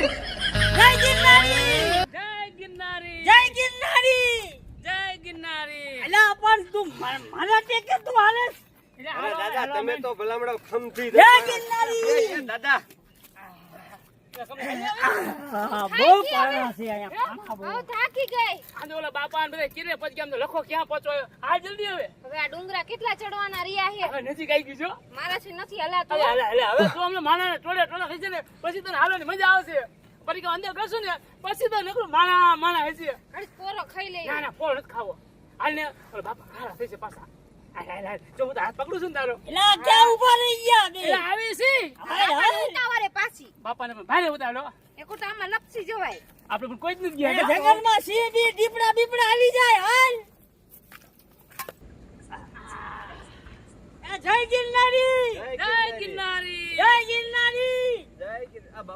જય ગિરનારી જય ગિરનારી જય ગિરનારી જય ગિરનારી અલા પણ તું મારા ટેકે તું હાલે અરે દાદા તમે તો ભલામણો ખમથી જય ગિરનારી દાદા બહુ પાણા છે અહીંયા હવે થાકી ગઈ. આને ઓલા બાપા ને બધા કિરે પછી આમ લખો ક્યાં પહોંચો આ જલ્દી હવે હવે આ ડુંગરા કેટલા ચડવાના રહ્યા છે. હવે નજીક આવી ગયું છો મારાથી નથી હલાતું. હવે તું અમને માના ટોળે થઈ છે ને પછી તને હાલવાની મજા આવશે પછી અંદર કરશું ને પછી તો નકરું માણા હશે અરે પોરો ખાઈ લઈ. ના ફોન નથી ખાવો હાલ ને ઓલા બાપા ખારા થઈ છે પાછા હાલ જો હું તો હાથ પકડું છું ને તારો એલા ક્યાં ઊભા રહી ગયા બે એટલે આવી છે બાપાને ઉતાવળે પાછી. બાપાને પણ ભારે ઉતારો એકોટ આમાં લપસી જવાય. આપણે પણ કોઈ જ નથી એ ગયા જંગલમાં સિંહ બી દીપડા બીપડા આવી જાય હાલ એ જય ગિરનારી જય ગિરનારી જય ગિરનારી જય ગિરનારી